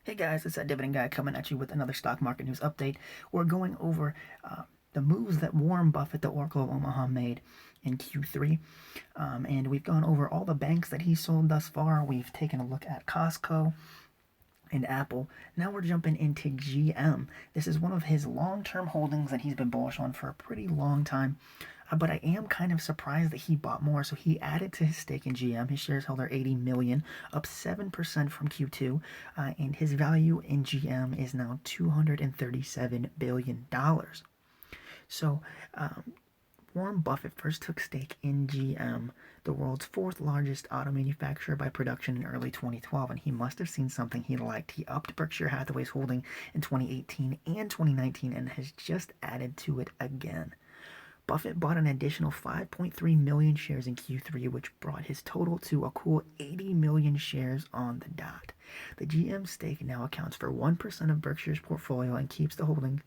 Hey guys, it's that Dividend guy coming at you with another stock market news update. We're going over the moves that Warren Buffett, the Oracle of Omaha, made in Q3. And we've gone over all the banks that he sold thus far. We've taken a look at Costco and Apple. Now we're jumping into GM. This is one of his long-term holdings that he's been bullish on for a pretty long time. But I am kind of surprised that he bought more. So he added to his stake in GM. His shares held are 80 million, up 7% from Q2, and his value in GM is now $237 billion. So Warren Buffett first took stake in GM, the world's fourth largest auto manufacturer by production, in early 2012, and he must have seen something he liked. He upped Berkshire Hathaway's holding in 2018 and 2019 and has just added to it again. Buffett bought an additional 5.3 million shares in Q3, which brought his total to a cool 80 million shares on the dot. The GM stake now accounts for 1% of Berkshire's portfolio and keeps the holding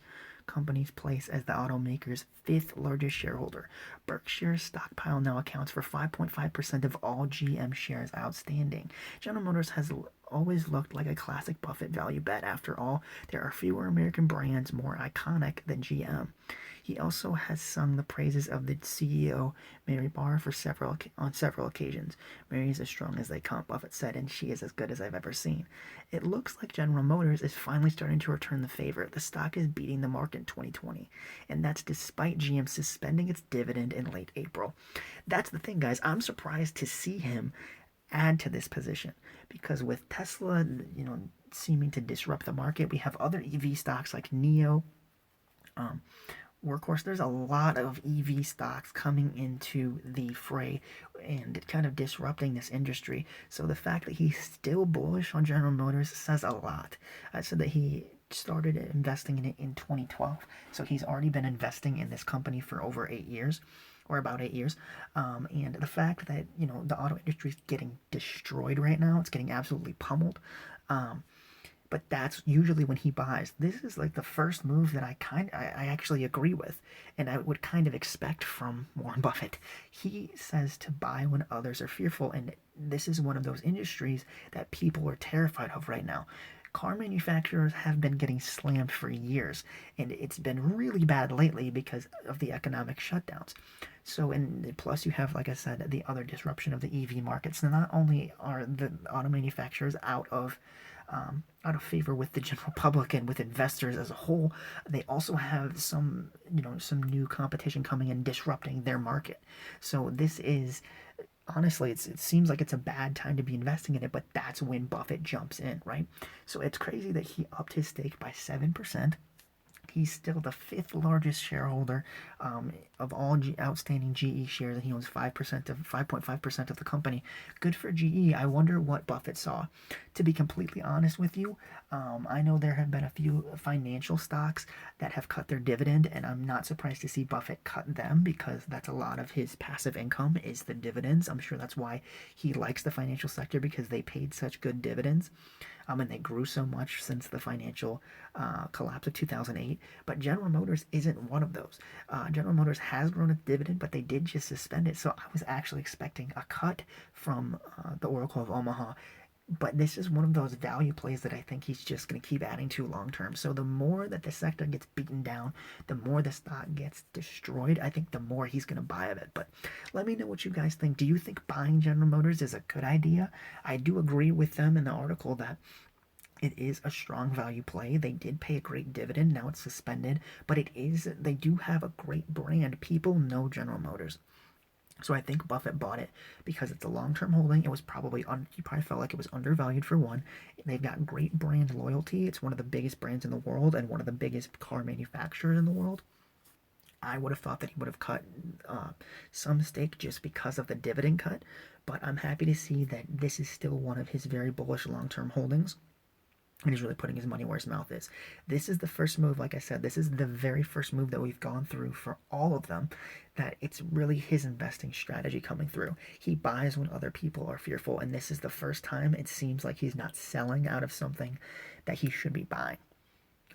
company's place as the automaker's fifth largest shareholder. Berkshire's stockpile now accounts for 5.5% of all GM shares outstanding. General Motors has always looked like a classic Buffett value bet. After all, there are fewer American brands more iconic than GM. He also has sung the praises of the CEO, Mary Barr, on several occasions. Mary is as strong as they come, Buffett said, and she is as good as I've ever seen. It looks like General Motors is finally starting to return the favor. The stock is beating the market in 2020, and that's despite GM suspending its dividend in late April. That's the thing, guys. I'm surprised to see him add to this position because with Tesla, seeming to disrupt the market, we have other EV stocks like NIO, Workhorse. There's a lot of EV stocks coming into the fray and kind of disrupting this industry. So the fact that he's still bullish on General Motors says a lot. I said that he started investing in it in 2012. So he's already been investing in this company for over 8 years. Or about 8 years, and the fact that the auto industry is getting destroyed right now, it's getting absolutely pummeled. Um, but that's usually when he buys. This is like the first move that I actually agree with, and I would kind of expect from Warren Buffett. He says to buy when others are fearful, and this is one of those industries that people are terrified of right now. Car manufacturers have been getting slammed for years, and it's been really bad lately because of the economic shutdowns. So, and plus you have, like I said, the other disruption of the EV market. So not only are the auto manufacturers out of favor with the general public and with investors as a whole, they also have some new competition coming and disrupting their market. So this is honestly, it seems like it's a bad time to be investing in it, but that's when Buffett jumps in, right? So it's crazy that he upped his stake by 7%. He's still the fifth largest shareholder of all outstanding GE shares, and he owns 5.5% of the company. Good for GE. I wonder what Buffett saw. To be completely honest with you, I know there have been a few financial stocks that have cut their dividend, and I'm not surprised to see Buffett cut them because that's a lot of his passive income is the dividends. I'm sure that's why he likes the financial sector because they paid such good dividends. And they grew so much since the financial collapse of 2008. But General Motors isn't one of those. General Motors has grown its dividend, but they did just suspend it. So I was actually expecting a cut from the Oracle of Omaha. But this is one of those value plays that I think he's just going to keep adding to long term. So the more that the sector gets beaten down, the more the stock gets destroyed, I think the more he's going to buy of it. But let me know what you guys think. Do you think buying General Motors is a good idea? I do agree with them in the article that it is a strong value play. They did pay a great dividend. Now it's suspended, but they do have a great brand. People know General Motors. So I think Buffett bought it because it's a long-term holding. It was he probably felt like it was undervalued for one. They've got great brand loyalty. It's one of the biggest brands in the world and one of the biggest car manufacturers in the world. I would have thought that he would have cut some stake just because of the dividend cut, but I'm happy to see that this is still one of his very bullish long-term holdings and he's really putting his money where his mouth is. This is the first move, like I said, this is the very first move that we've gone through for all of them, that it's really his investing strategy coming through. He buys when other people are fearful, and this is the first time it seems like he's not selling out of something that he should be buying.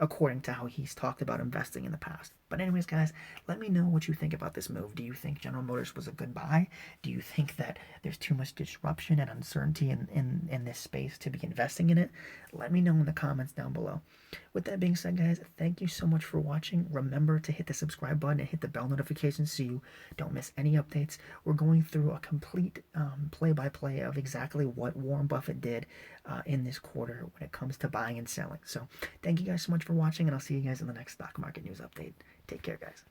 according to how he's talked about investing in the past. But anyways, guys, let me know what you think about this move. Do you think General Motors was a good buy? Do you think that there's too much disruption and uncertainty in this space to be investing in it? Let me know in the comments down below. With that being said, guys, thank you so much for watching. Remember to hit the subscribe button and hit the bell notification so you don't miss any updates. We're going through a complete play-by-play of exactly what Warren Buffett did in this quarter when it comes to buying and selling. So thank you guys so much for watching, and I'll see you guys in the next stock market news update. Take care, guys.